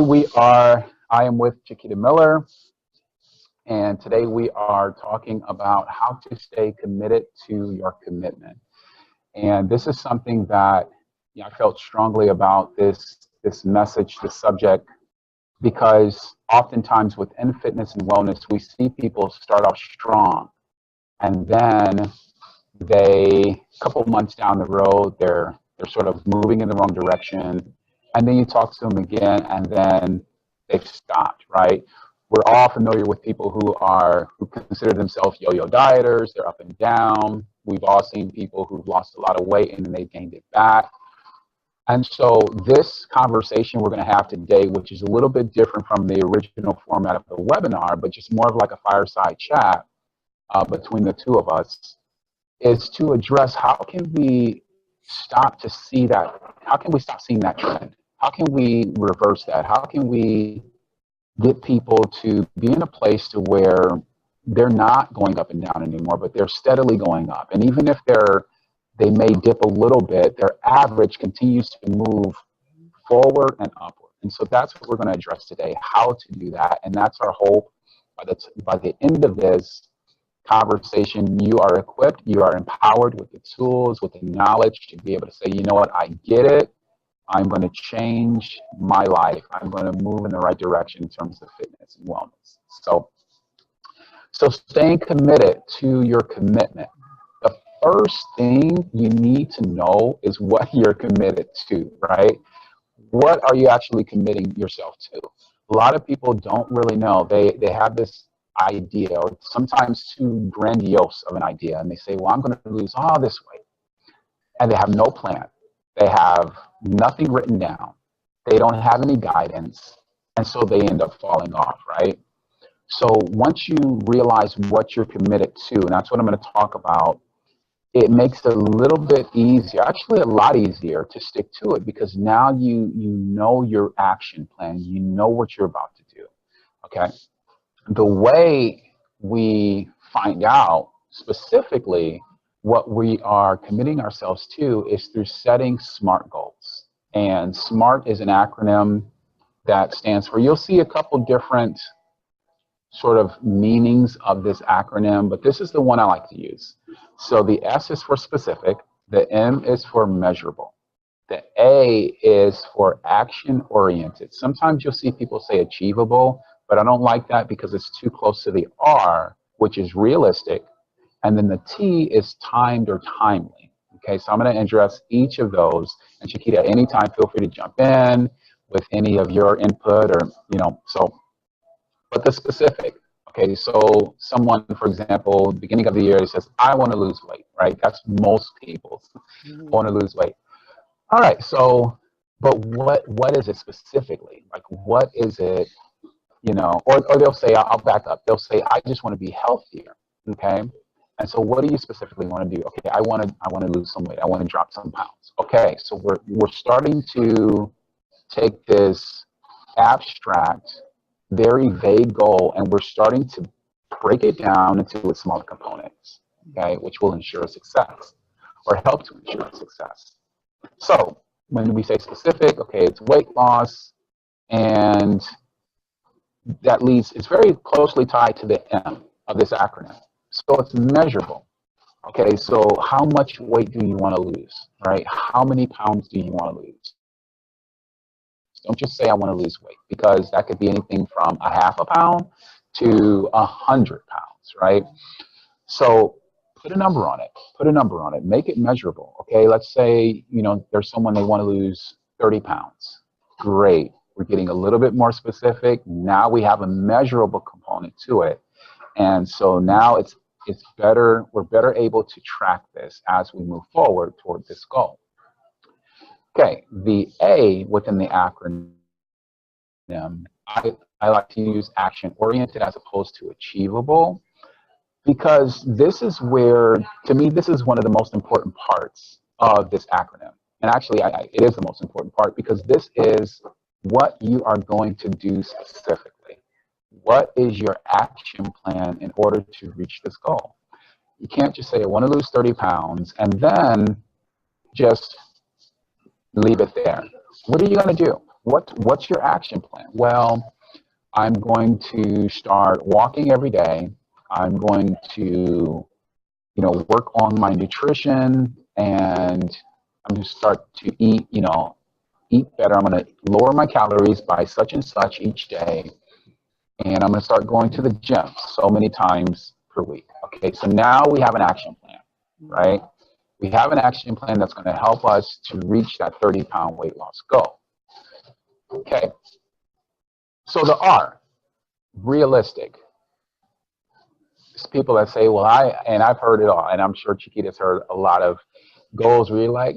I am with Chaquita Miller, and today we are talking about how to stay committed to your commitment. And this is something that I felt strongly about this message, this subject, because oftentimes within fitness and wellness, we see people start off strong, and then a couple months down the road, they're sort of moving in the wrong direction, and then you talk to them again, and then they've stopped, right? We're all familiar with people who consider themselves yo-yo dieters. They're up and down. We've all seen people who've lost a lot of weight and then they've gained it back. And so this conversation we're going to have today, which is a little bit different from the original format of the webinar, but just more of like a fireside chat between the two of us, is to address how can we stop to see that, how can we stop seeing that trend? How can we reverse that? How can we get people to be in a place to where they're not going up and down anymore, but they're steadily going up? And even if they may dip a little bit, their average continues to move forward and upward. And so that's what we're going to address today, how to do that. And that's our hope. By the end of this conversation, you are equipped, you are empowered with the tools, with the knowledge to be able to say, you know what, I get it. I'm going to change my life. I'm going to move in the right direction in terms of fitness and wellness. So staying committed to your commitment. The first thing you need to know is what you're committed to, right? What are you actually committing yourself to? A lot of people don't really know. They have this idea, or sometimes too grandiose of an idea, and they say, well, I'm going to lose all this weight. And they have no plan. They have nothing written down. They don't have any guidance. And so they end up falling off, right? So once you realize what you're committed to, and that's what I'm going to talk about, it makes it a little bit easier, actually a lot easier, to stick to it, because now you know your action plan. You know what you're about to do, okay? The way we find out specifically what we are committing ourselves to is through setting SMART goals. And SMART is an acronym that stands for, you'll see a couple different sort of meanings of this acronym, but this is the one I like to use. So the S is for specific, the M is for measurable, the A is for action oriented. Sometimes you'll see people say achievable, but I don't like that because it's too close to the R, which is realistic. And then the T is timed or timely. Okay, so I'm going to address each of those. And Chaquita, anytime, feel free to jump in with any of your input, or, but the specific. Okay, so someone, for example, beginning of the year, says, I want to lose weight, right? That's most people want to lose weight. All right, so, but what is it specifically? Like, what is it, or they'll say, I'll back up. They'll say, I just want to be healthier, okay? And so what do you specifically want to do? Okay, I want to lose some weight. I want to drop some pounds. Okay, so we're starting to take this abstract, very vague goal, and we're starting to break it down into its smaller components, okay, which will ensure success or help to ensure success. So when we say specific, okay, it's weight loss, and that leads, it's very closely tied to the M of this acronym. So it's measurable. Okay, so how much weight do you want to lose, right? How many pounds do you want to lose? Don't just say I want to lose weight, because that could be anything from a half a pound to 100 pounds, right? So put a number on it. Put a number on it. Make it measurable. Okay, let's say, there's someone, they want to lose 30 pounds. Great. We're getting a little bit more specific. Now we have a measurable component to it. And so now it's better, we're better able to track this as we move forward toward this goal. Okay, the A within the acronym, I like to use action-oriented as opposed to achievable, because this is where, to me, this is one of the most important parts of this acronym. And actually, it is the most important part, because this is what you are going to do specifically. What is your action plan in order to reach this goal? You can't just say, I want to lose 30 pounds, and then just leave it there. What are you going to do? What's your action plan? Well, I'm going to start walking every day. I'm going to, work on my nutrition, and I'm going to start to eat better. I'm going to lower my calories by such and such each day. And I'm going to start going to the gym so many times per week. Okay, so now we have an action plan, right? We have an action plan that's going to help us to reach that 30-pound weight loss goal. Okay, so the R, realistic. There's people that say, well, I've heard it all, and I'm sure Chaquita's heard a lot of goals where you're like,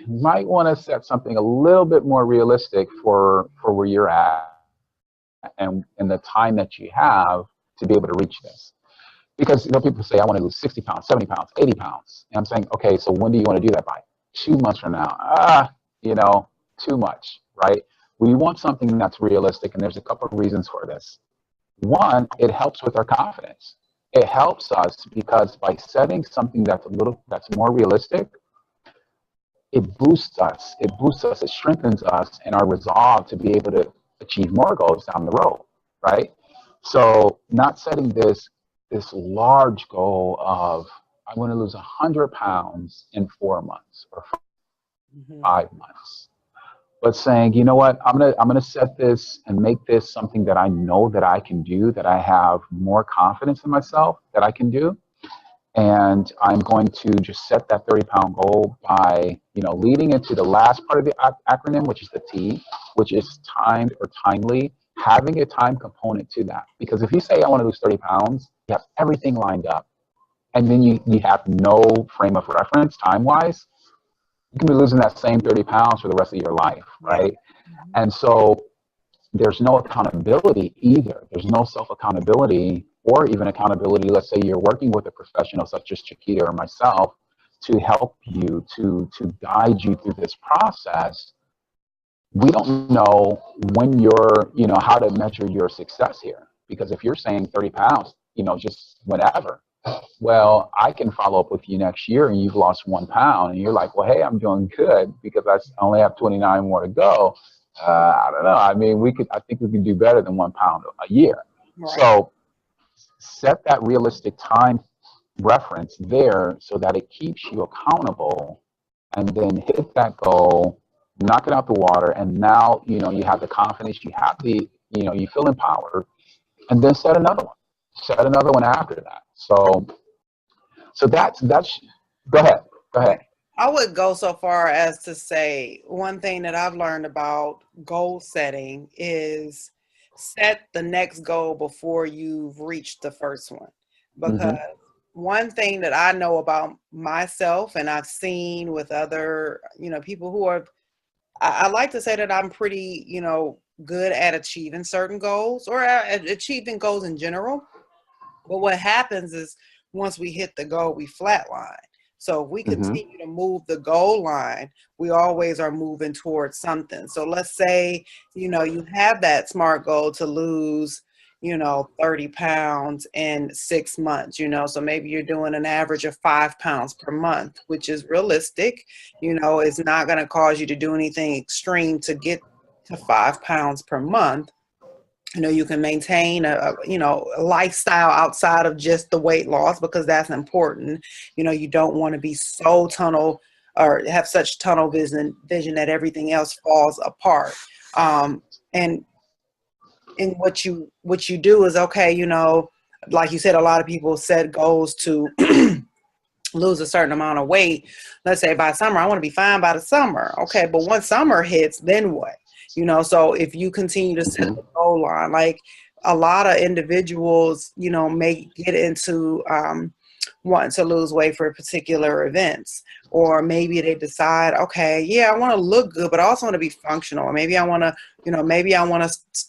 might want to set something a little bit more realistic for where you're at and the time that you have to be able to reach this. Because people say, I want to lose 60 pounds, 70 pounds, 80 pounds. And I'm saying, okay, so when do you want to do that by? 2 months from now. Too much, right? We want something that's realistic, and there's a couple of reasons for this. One, it helps with our confidence. It helps us because by setting something that's more realistic, it boosts us. It strengthens us in our resolve to be able to achieve more goals down the road, right? So not setting this large goal of, I want to lose 100 pounds in 4 months or 5 months. But saying, you know what, I'm gonna set this and make this something that I know that I can do, that I have more confidence in myself that I can do. And I'm going to just set that 30-pound goal by, leading into the last part of the acronym, which is the T, which is timed or timely, having a time component to that. Because if you say, I want to lose 30 pounds, you have everything lined up. And then you have no frame of reference time-wise, you can be losing that same 30 pounds for the rest of your life, right? And so there's no accountability either. There's no self-accountability or even accountability. Let's say you're working with a professional such as Chaquita or myself to help you, to guide you through this process. We don't know when how to measure your success here. Because if you're saying 30 pounds, just whenever, well, I can follow up with you next year and you've lost 1 pound and you're like, well, hey, I'm doing good because I only have 29 more to go. I don't know. I mean, I think we can do better than 1 pound a year. Right. So set that realistic time reference there so that it keeps you accountable, and then hit that goal, knock it out the water. And now, you have the confidence, you have you feel empowered, and then set another one after that. So that's, go ahead. I would go so far as to say one thing that I've learned about goal setting is set the next goal before you've reached the first one. Because one thing that I know about myself and I've seen with other, people who are, I like to say that I'm pretty, good at achieving certain goals or at achieving goals in general. But what happens is once we hit the goal, we flatline. So if we continue to move the goal line, we always are moving towards something. So let's say, you have that SMART goal to lose, 30 pounds in 6 months, so maybe you're doing an average of 5 pounds per month, which is realistic. It's not going to cause you to do anything extreme to get to 5 pounds per month. You can maintain a lifestyle outside of just the weight loss, because that's important. You don't want to be so tunnel or have such tunnel vision that everything else falls apart. And what you do is, okay, like you said, a lot of people set goals to lose a certain amount of weight. Let's say by summer, I want to be fine by the summer. Okay, but once summer hits, then what? So if you continue to set the goal line, like a lot of individuals, may get into wanting to lose weight for particular events, or maybe they decide, okay, yeah, I want to look good, but I also want to be functional. Or maybe I want to,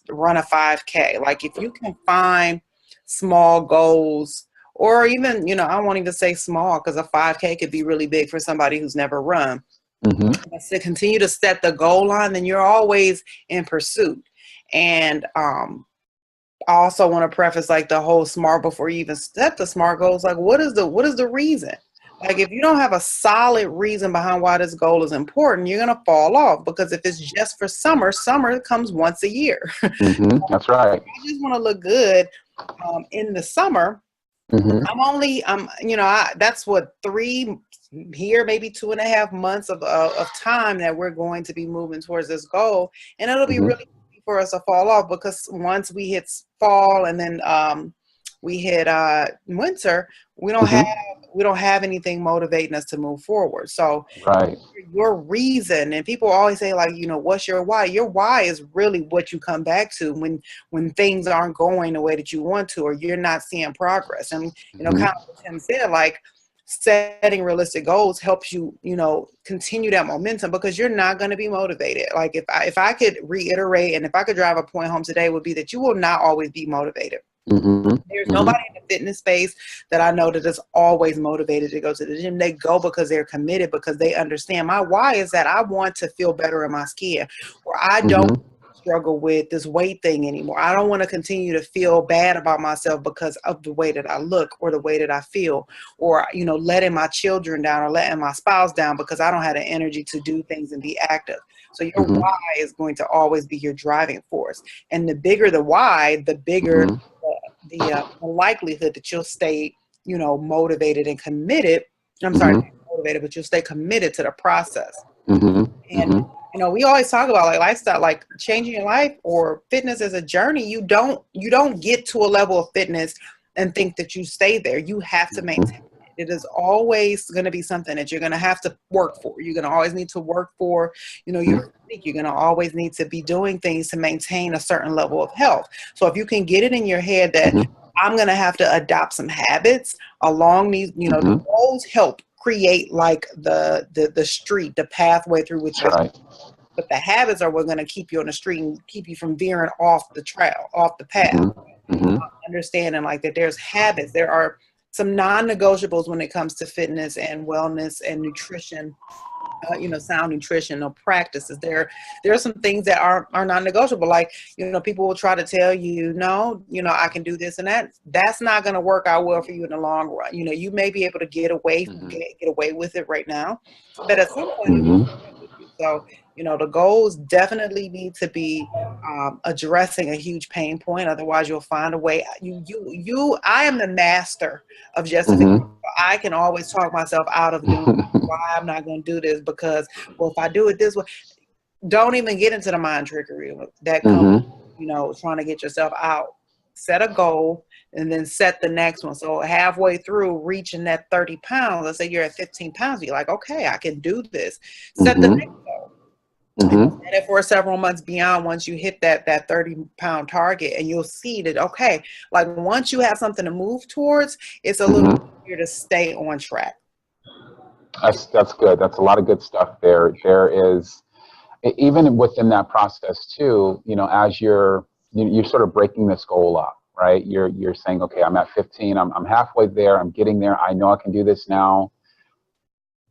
run a 5K. Like if you can find small goals, or even, I won't even say small, because a 5K could be really big for somebody who's never run. To continue to set the goal line, then you're always in pursuit. And I also want to preface like the whole SMART before you even set the SMART goals. Like, what is the reason? Like if you don't have a solid reason behind why this goal is important, you're going to fall off, because if it's just for summer, summer comes once a year. That's right. I just want to look good in the summer. That's what 3 here, maybe 2.5 months of time that we're going to be moving towards this goal. And it'll be really easy for us to fall off, because once we hit fall and then we hit winter, we don't have anything motivating us to move forward. So right. Your reason, and people always say, like, what's your why? Your why is really what you come back to when things aren't going the way that you want to, or you're not seeing progress. And kind of what Tim said, like, setting realistic goals helps you, continue that momentum, because you're not going to be motivated. Like if I could reiterate, and if I could drive a point home today, would be that you will not always be motivated. There's nobody in the fitness space that I know that is always motivated to go to the gym. They go because they're committed, because they understand my why is that I want to feel better in my skin, or I don't struggle with this weight thing anymore. I don't want to continue to feel bad about myself because of the way that I look or the way that I feel, or, letting my children down or letting my spouse down because I don't have the energy to do things and be active. So your why is going to always be your driving force. And the bigger the why, the bigger the likelihood that you'll stay, motivated and committed. I'm sorry, not motivated, but you'll stay committed to the process. And we always talk about like lifestyle, like changing your life or fitness as a journey. You don't get to a level of fitness and think that you stay there. You have to maintain it. It is always going to be something that you're going to have to work for. You're going to always need to work for, your physique. You're going to always need to be doing things to maintain a certain level of health. So if you can get it in your head that I'm going to have to adopt some habits along these, the goals help create like the street, the pathway through which you're right. But the habits are what's going to keep you on the street and keep you from veering off the trail, off the path. Understanding like that there's habits. There are some non-negotiables when it comes to fitness and wellness and nutrition, sound nutritional practices. There are some things that are non-negotiable. Like, people will try to tell you, no, I can do this and that. That's not going to work out well for you in the long run. You may be able to get away with it right now, but at some point, so, the goals definitely need to be addressing a huge pain point. Otherwise, you'll find a way. I am the master of justification. I can always talk myself out of doing why I'm not going to do this, because, well, if I do it this way, don't even get into the mind trickery that comes, trying to get yourself out. Set a goal and then set the next one. So halfway through reaching that 30 pounds, let's say you're at 15 pounds, you're like, okay, I can do this. Set the next goal. And set it for several months beyond once you hit that 30-pound target, and you'll see that, okay, like once you have something to move towards, it's a little easier to stay on track. That's good. That's a lot of good stuff there. There is, even within that process too, as you're sort of breaking this goal up, right? You're saying, okay, I'm at 15, I'm halfway there, I'm getting there, I know I can do this now.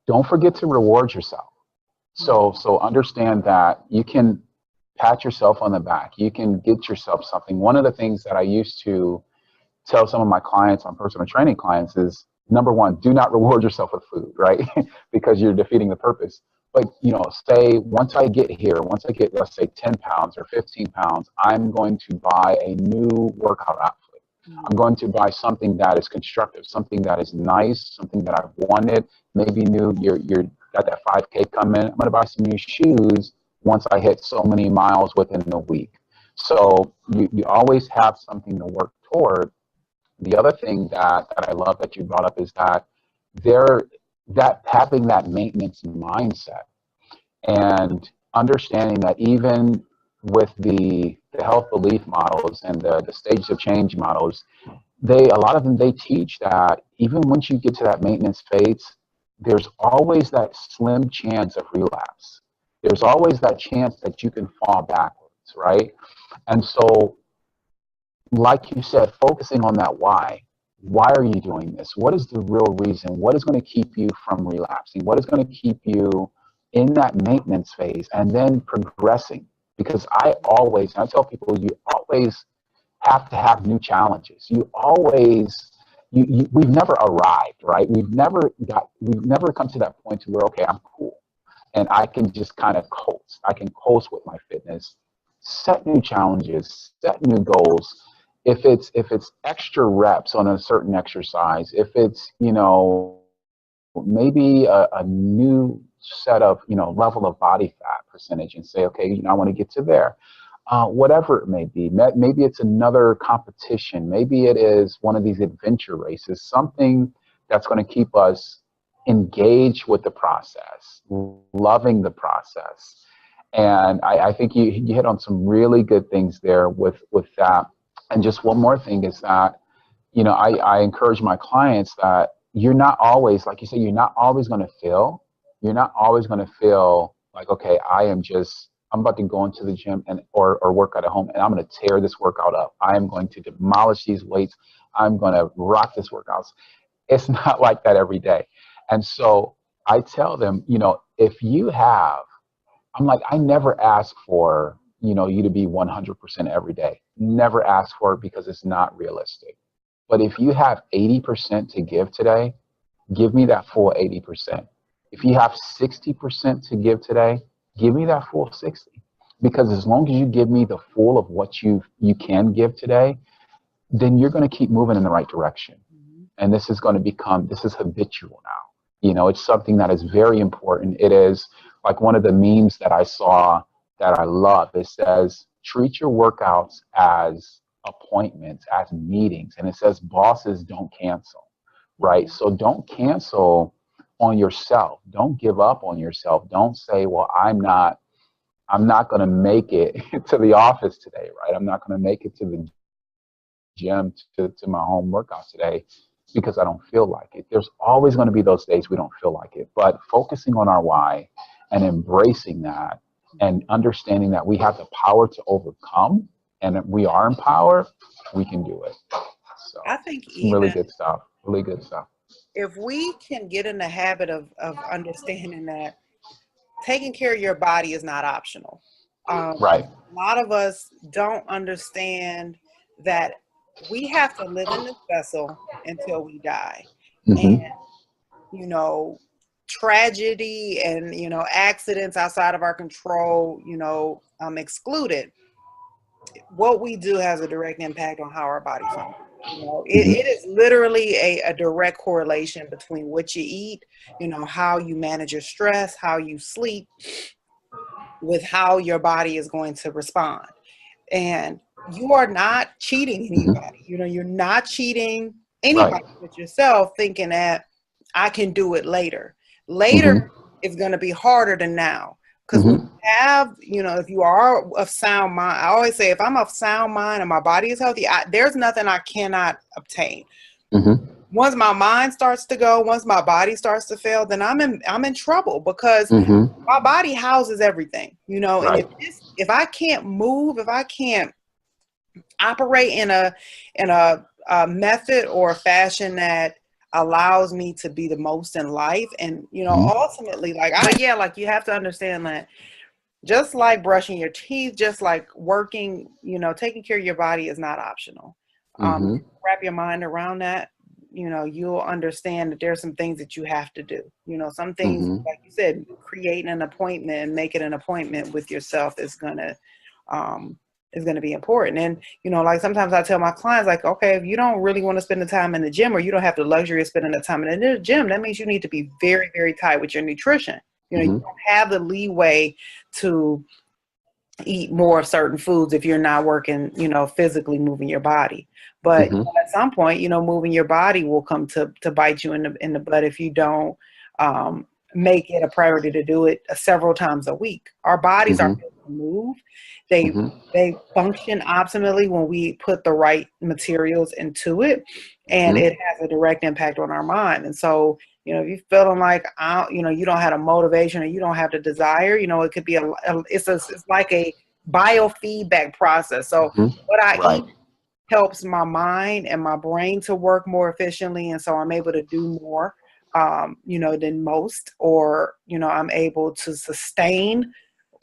Don't forget to reward yourself. So understand that you can pat yourself on the back. You can get yourself something. One of the things that I used to tell some of my clients, my personal training clients, is number one, do not reward yourself with food, right? Because you're defeating the purpose. But, say once I get here, once I get, let's say 10 pounds or 15 pounds, I'm going to buy a new workout outfit. I'm going to buy something that is constructive, something that is nice, something that I've wanted, maybe new. You're got that 5K coming. I'm going to buy some new shoes once I hit so many miles within a week. So you always have something to work toward. The other thing that I love that you brought up is that having that maintenance mindset and understanding that even with the health belief models and the stages of change models, a lot of them, they teach that even once you get to that maintenance phase, there's always that slim chance of relapse. There's always that chance that you can fall backwards, right? And so, like you said, focusing on that why. Why are you doing this? What is the real reason? What is going to keep you from relapsing? What is going to keep you in that maintenance phase and then progressing? Because I tell people, you always have to have new challenges. You always, we've never arrived, right? We've never come to that point to where, okay, I'm cool and I can just kind of coast. I can coast with my fitness, set new challenges, set new goals. If it's extra reps on a certain exercise, if it's, maybe a new set of, level of body fat percentage, and say, okay, I want to get to there. Whatever it may be. Maybe it's another competition. Maybe it is one of these adventure races, something that's going to keep us engaged with the process, loving the process. And I think you hit on some really good things there with that. And just one more thing is that, I encourage my clients that you're not always, like you say, you're not always going to feel like, okay, I'm about to go into the gym or work out at home, and I'm going to tear this workout up. I am going to demolish these weights. I'm going to rock this workout. It's not like that every day. And so I tell them, if you have, I'm like, I never ask for, you to be 100% every day. Never ask for it, because it's not realistic. But if you have 80% to give today, give me that full 80%. If you have 60% to give today, give me that full 60. Because as long as you give me the full of what you can give today, then you're going to keep moving in the right direction. And this is habitual now. It's something that is very important. It is like one of the memes that I saw that I love. It says, treat your workouts as appointments, as meetings. And it says, bosses don't cancel, right? So don't cancel on yourself. Don't give up on yourself. Don't say, well, I'm not going to make it to the office today, right? I'm not going to make it to the gym, to my home workout today, because I don't feel like it. There's always going to be those days we don't feel like it. But focusing on our why and embracing that and understanding that we have the power to overcome, and that we are empowered, we can do it. So I think some really good stuff. Really good stuff. If we can get in the habit of understanding that taking care of your body is not optional. Right. A lot of us don't understand that we have to live in this vessel until we die. Mm-hmm. And, tragedy and, accidents outside of our control, excluded. What we do has a direct impact on how our body functions. It is literally a direct correlation between what you eat, how you manage your stress, how you sleep, with how your body is going to respond. And you are not cheating anybody. You're not cheating anybody but yourself, thinking that I can do it later. Later is going to be harder than now. Because when you have, if you are of sound mind, I always say, if I'm of sound mind and my body is healthy, there's nothing I cannot obtain. Once my mind starts to go, once my body starts to fail, then I'm in trouble, because my body houses everything, and if I can't move, if I can't operate in a method or a fashion that allows me to be the most in life, and ultimately, like you have to understand that just like brushing your teeth, just like working, taking care of your body is not optional. Wrap your mind around that. You'll understand that there's some things that you have to do. Some things, like you said, creating an appointment and making an appointment with yourself is gonna be important. And like sometimes I tell my clients, like, okay, if you don't really want to spend the time in the gym, or you don't have the luxury of spending the time in the gym, that means you need to be very, very tight with your nutrition. You don't have the leeway to eat more of certain foods if you're not working, physically moving your body. But at some point, moving your body will come to bite you in the butt if you don't make it a priority to do it several times a week. Our bodies are built to move. They function optimally when we put the right materials into it, and it has a direct impact on our mind. And so, if you're feeling like you don't have a motivation, or you don't have the desire, it could be it's like a biofeedback process. So what I eat helps my mind and my brain to work more efficiently, and so I'm able to do more than most, or I'm able to sustain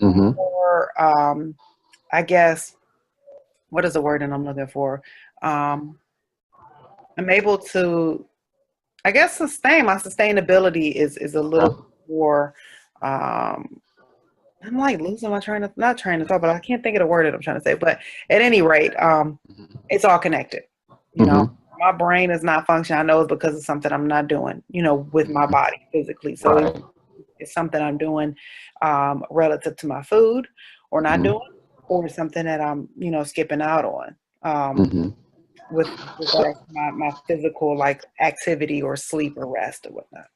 more, I guess, what is the word that I'm looking for? I'm able to, I guess, sustain. My sustainability is a Okay. little more, I'm like losing my train of, not train of thought, but I can't think of the word that I'm trying to say. But at any rate, it's all connected. You know, Mm-hmm. my brain is not functioning. I know it's because of something I'm not doing, you know, with my body physically. So Right. it's something I'm doing relative to my food or not Mm-hmm. doing, or something that I'm, you know, skipping out on Mm-hmm. with regards to my physical like activity or sleep or rest or whatnot.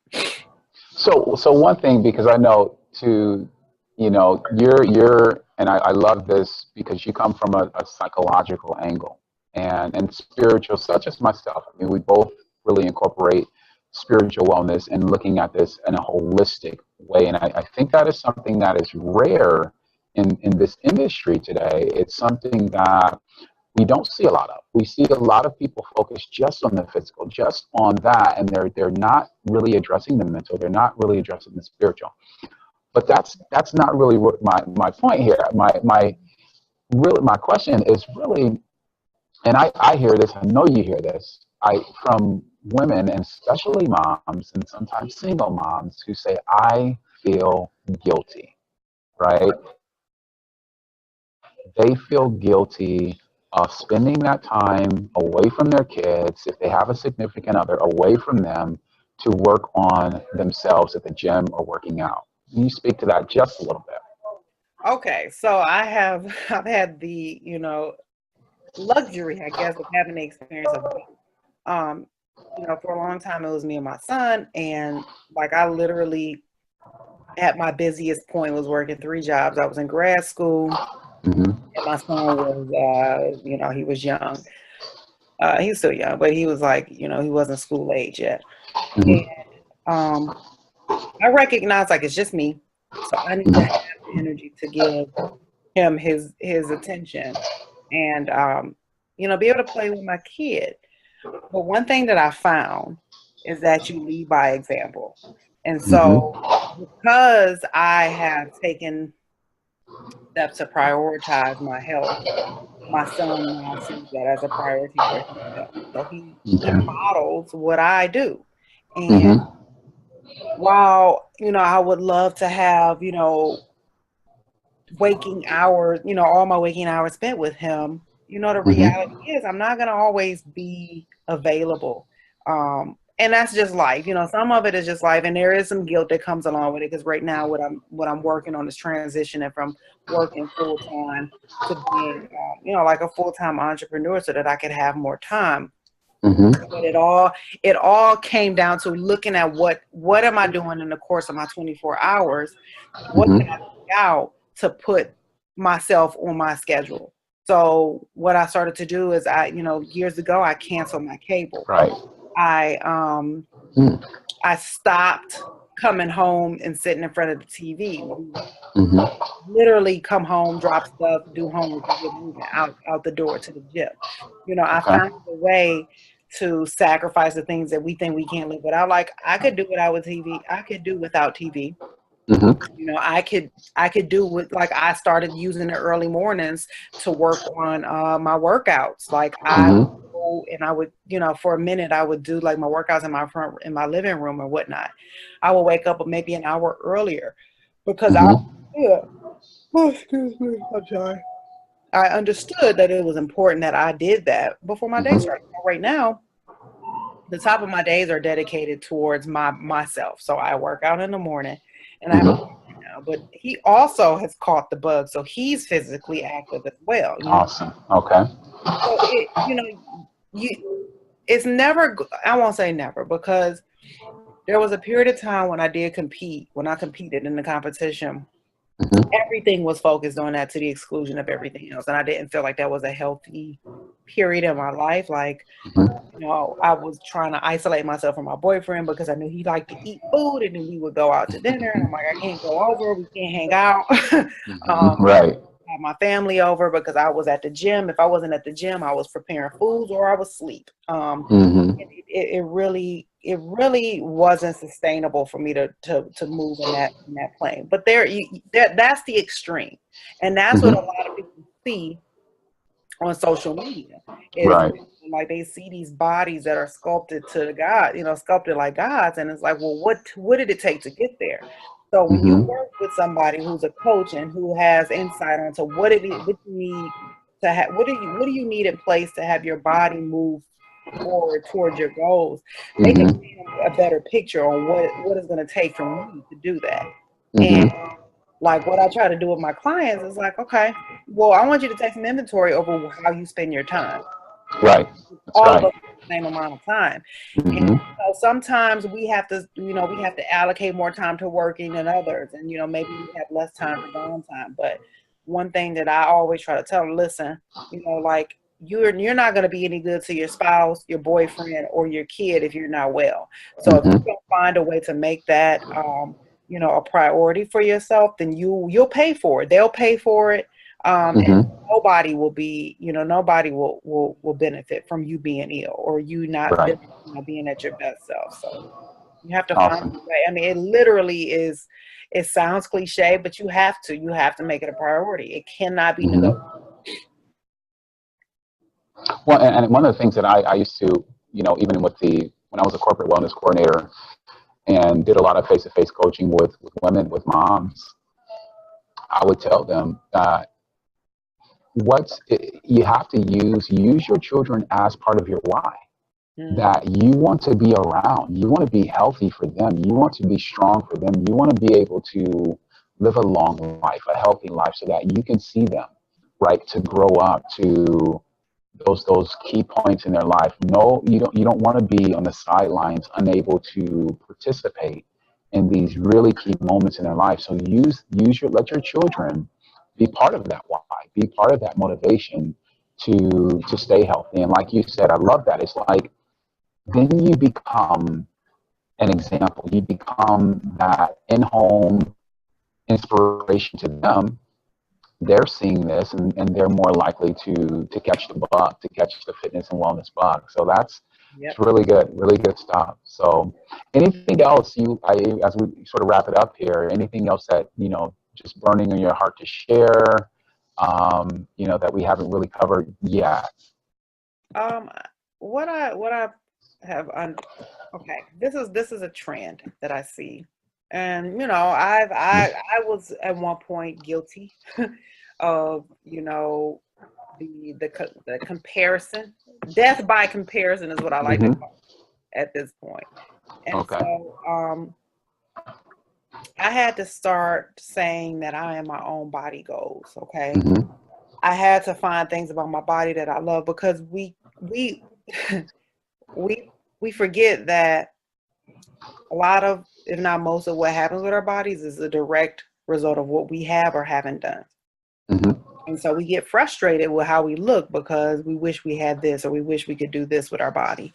So one thing, because I know to, and I love this because you come from a psychological angle and spiritual, such as myself. I mean, we both really incorporate spiritual wellness and looking at this in a holistic way. And I think that is something that is rare in this industry today. It's something that we don't see a lot of. We see a lot of people focus just on the physical, just on that, and they're not really addressing the mental. They're not really addressing the spiritual. But that's not really what my point here. My question is really, and I hear this. I know you hear this. From women and especially moms and sometimes single moms who say, "I feel guilty," right? They feel guilty of spending that time away from their kids, if they have a significant other, away from them to work on themselves at the gym or working out. Can you speak to that just a little bit? Okay, so I've had the, you know, luxury, I guess, of having the experience of um, you know, for a long time it was me and my son, and like I literally at my busiest point was working 3 jobs. I was in grad school, Mm-hmm. and my son was, you know, he was young. He's still young, but he was like, you know, he wasn't school age yet. And Mm-hmm. um, I recognized like it's just me, so I need to have the energy to give him his attention, and you know, be able to play with my kid. But one thing that I found is that you lead by example. And so Mm-hmm. because I have taken steps to prioritize my health, my son now sees that as a priority for himself. So he Okay. models what I do. And Mm-hmm. while, you know, I would love to have, you know, waking hours, you know, all my waking hours spent with him, you know, the reality Mm-hmm. is I'm not going to always be available. And that's just life. You know, some of it is just life, and there is some guilt that comes along with it, because right now what I'm working on is transitioning from working full time to being, you know, like a full time entrepreneur, so that I could have more time. Mm-hmm. But it all came down to looking at what am I doing in the course of my 24 hours? What can I Mm-hmm. take out to put myself on my schedule? So what I started to do is you know, years ago I canceled my cable. Right. I Mm-hmm. I stopped coming home and sitting in front of the TV. Mm-hmm. Literally come home, drop stuff, do homework, and get moving out the door to the gym. You know, I Okay. found a way to sacrifice the things that we think we can't live without. Like I could do without TV. I could do without TV. Mm-hmm. You know, I could do with, like, I started using the early mornings to work on my workouts. Like I would Mm-hmm. go and I would, you know, for a minute I would do like my workouts in my living room or whatnot. I would wake up maybe an hour earlier because I, Mm-hmm. yeah. Oh, excuse me, I'm sorry. I understood that it was important that I did that before my day Mm-hmm. started. Right now, the top of my days are dedicated towards myself. So I work out in the morning, and I have a Mm-hmm. boyfriend now, but he also has caught the bug, so he's physically active as well. You know, Awesome. Okay. so it, you know, you it's never. I won't say never, because there was a period of time when I did compete, when I competed in the competition. Mm-hmm. Everything was focused on that to the exclusion of everything else, and I didn't feel like that was a healthy period in my life. Like, Mm-hmm. you know, I was trying to isolate myself from my boyfriend because I knew he liked to eat food, and then we would go out to dinner, and I'm like, I can't go over, we can't hang out. Mm-hmm. Right. Have my family over because I was at the gym. If I wasn't at the gym, I was preparing foods or I was asleep. Mm-hmm. It really wasn't sustainable for me to move in that plane. But that's the extreme, and that's what a Mm-hmm. lot of people see on social media is Right. like they see these bodies that are sculpted to God, sculpted like gods, and it's like, well, what did it take to get there? So when you Mm-hmm. work with somebody who's a coach and who has insight onto what you need to have, what do you need in place to have your body move forward towards your goals, they can Mm-hmm. paint a better picture on what it's going to take from you to do that. And Mm-hmm. like what I try to do with my clients is like, okay, well, I want you to take some inventory over how you spend your time. Right. That's All of right. us have the same amount of time. And Mm-hmm. so sometimes we have to, we have to allocate more time to working than others. And, maybe we have less time for downtime. But one thing that I always try to tell them, listen, like you're not going to be any good to your spouse, your boyfriend, or your kid if you're not well. So if you Mm-hmm. don't find a way to make that, a priority for yourself, then you'll pay for it. They'll pay for it. And Mm-hmm. nobody will be, nobody will benefit from you being ill or you not Right. being at your best self. So you have to find a Awesome. way. I mean, it literally is, it sounds cliche, but you have to make it a priority. It cannot be negotiable. Mm-hmm. Well, and one of the things that I used to, even when I was a corporate wellness coordinator and did a lot of face-to-face coaching with women, with moms, I would tell them that you have to use your children as part of your why. Mm-hmm. That you want to be around, you want to be healthy for them, you want to be strong for them, you want to be able to live a long life, a healthy life, so that you can see them, right, to grow up to those key points in their life. No, you don't want to be on the sidelines, unable to participate in these really key moments in their life. So let your children be part of that why, be part of that motivation to stay healthy. And like you said, I love that. It's like then you become an example. You become that in-home inspiration to them. They're seeing this, and they're more likely to catch the bug, to catch the fitness and wellness bug. So it's Yep. really good stuff. So anything else as we sort of wrap it up here, anything else that, just burning in your heart to share, that we haven't really covered yet? Um, what I have okay, this is a trend that I see, and I was at one point guilty of the comparison. Death by comparison is what I like to Mm-hmm. call it at this point. And Okay. so I had to start saying that I am my own body goals. Okay, Mm-hmm. I had to find things about my body that I love because we we we forget that a lot of, if not most of what happens with our bodies is a direct result of what we have or haven't done. Mm-hmm. And so we get frustrated with how we look because we wish we had this or we wish we could do this with our body.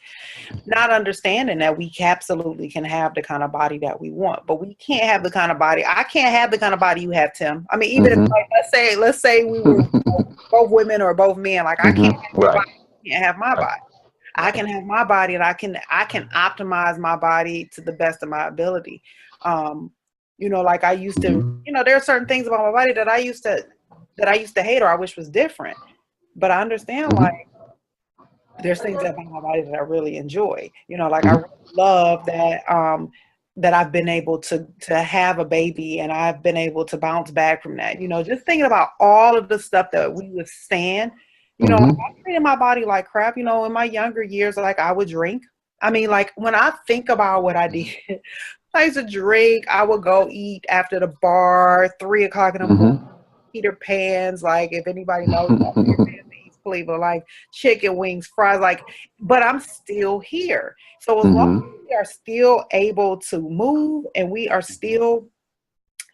Not understanding that we absolutely can have the kind of body that we want, but we can't have the kind of body. I can't have the kind of body you have, Tim. I mean, even if, Mm-hmm. like, let's say we were both women or both men, like I can't have Mm-hmm. your Right. body, you can't have my Right. body. I Right. can have my body and I can optimize my body to the best of my ability. Like I used to, Mm-hmm. there are certain things about my body that I used to hate or I wish was different. But I understand, like, Mm-hmm. there's things about my body that I really enjoy. Like I Mm-hmm. really love that I've been able to have a baby and I've been able to bounce back from that. Just thinking about all of the stuff that we withstand. Like Mm-hmm. I treated my body like crap. In my younger years, like I would drink. I mean, like when I think about what I did, I used to drink. I would go eat after the bar, 3 o'clock in the morning. Mm-hmm. Peter Pan's, like if anybody knows about Peter Pan's in East Cleveland, like chicken wings, fries, like, but I'm still here. So as long Mm-hmm. as we are still able to move and we are still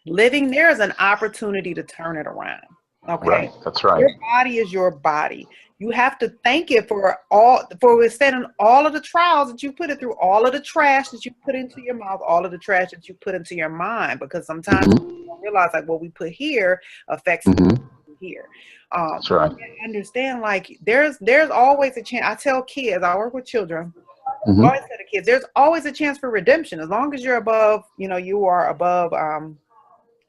living, there is an opportunity to turn it around. Okay. Right. That's right. Your body is your body. You have to thank it for withstanding all of the trials that you put it through, all of the trash that you put into your mouth, all of the trash that you put into your mind, because sometimes we Mm-hmm. don't realize like what we put here affects Mm-hmm. here. That's right. Understand, like there's always a chance. I tell kids, I work with children. I Mm-hmm. always tell the kids, there's always a chance for redemption. As long as you're above, you are above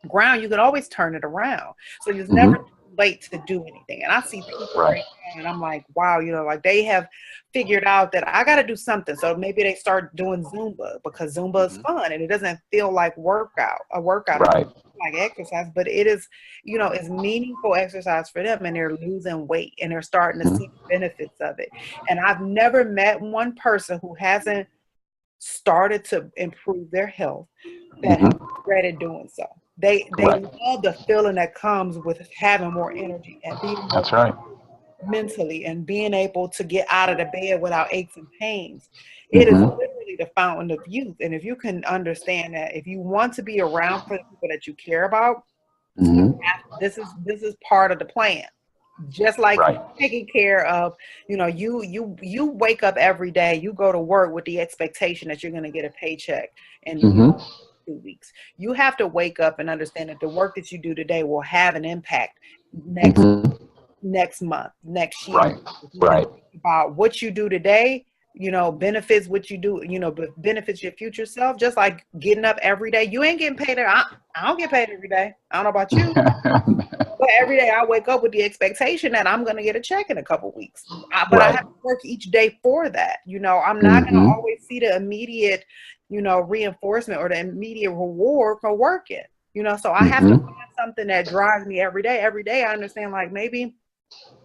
ground, you can always turn it around. So it's never Mm-hmm. too late to do anything. And I see people Right. right now, and I'm like, wow, you know, like they have figured out that I got to do something. So maybe they start doing Zumba because Zumba is Mhm. fun and it doesn't feel like a workout. It Right. like exercise, but it is, you know, it's meaningful exercise for them, and they're losing weight and they're starting to Mhm. see the benefits of it. And I've never met one person who hasn't started to improve their health that has Mhm. regretted doing so. They Right. love the feeling that comes with having more energy and being more That's right. mentally and being able to get out of the bed without aches and pains. It is Mhm. literally the fountain of youth. And if you can understand that, if you want to be around for the people that you care about, Mhm. this is part of the plan. Just like Right. taking care of, you know, you wake up every day, you go to work with the expectation that you're going to get a paycheck and you Mhm. 2 weeks. You have to wake up and understand that the work that you do today will have an impact Mhm. next month, next year. Right. If you can Right. think about what you do today, you know, benefits what you do, you know, but benefits your future self. Just like getting up every day. You ain't getting paid. I don't get paid every day. I don't know about you, but every day I wake up with the expectation that I'm going to get a check in a couple weeks. But I have Right. to work each day for that. You know, I'm not going to Mhm. always see the immediate, you know, reinforcement or the immediate reward for working. You know, so I have to Mhm. find something that drives me every day. Every day I understand, like, maybe,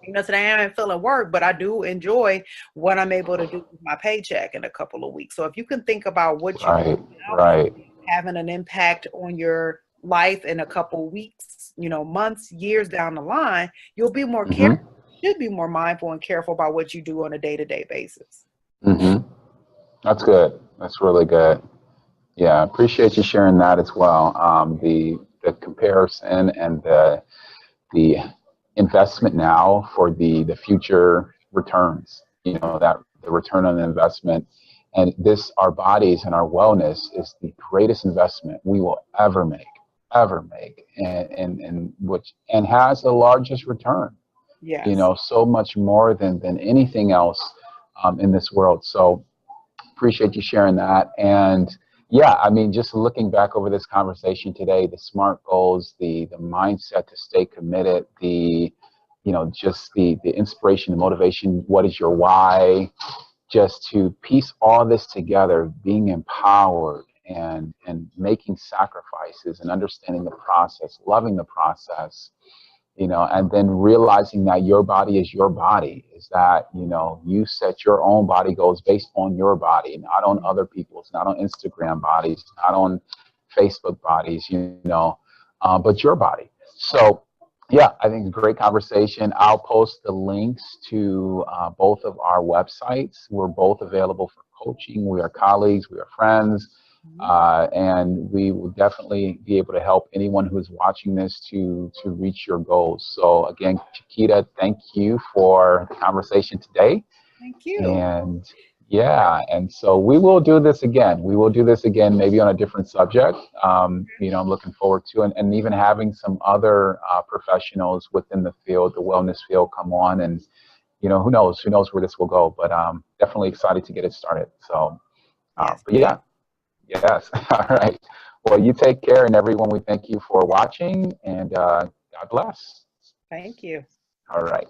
you know, today I ain't feeling work, but I do enjoy what I'm able to do with my paycheck in a couple of weeks. So if you can think about what you do Right. now Right. having an impact on your life in a couple of weeks, you know, months, years down the line, you'll be more Mhm. careful, should be more mindful and careful about what you do on a day-to-day basis. Mhm. That's good. That's really good. Yeah, appreciate you sharing that as well. The comparison and the investment now for the future returns. You know, that the return on the investment, and this, our bodies and our wellness is the greatest investment we will ever make, and which and has the largest return. You Yes. know, so much more than anything else in this world. So appreciate you sharing that. And yeah, I mean, just looking back over this conversation today, the SMART goals, the mindset to stay committed, you know, just the inspiration, the motivation, what is your why, just to piece all this together, being empowered and making sacrifices and understanding the process, loving the process, you know, and then realizing that your body is your body, is that, you know, you set your own body goals based on your body, not on other people's, not on Instagram bodies, not on Facebook bodies, you know, but your body. So yeah, I think it's a great conversation. I'll post the links to both of our websites. We're both available for coaching. We are colleagues, we are friends. Mhm. And we will definitely be able to help anyone who's watching this to reach your goals. So again, Chiquita, thank you for the conversation today. Thank you. And yeah, and so we will do this again. We will do this again, maybe on a different subject. You know, I'm looking forward to, and even having some other professionals within the field, the wellness field, come on, and you know, who knows where this will go. But definitely excited to get it started. So, Yes, but please. yeah. Yes. All right. Well, you take care, and everyone, we thank you for watching, and God bless. Thank you. All right.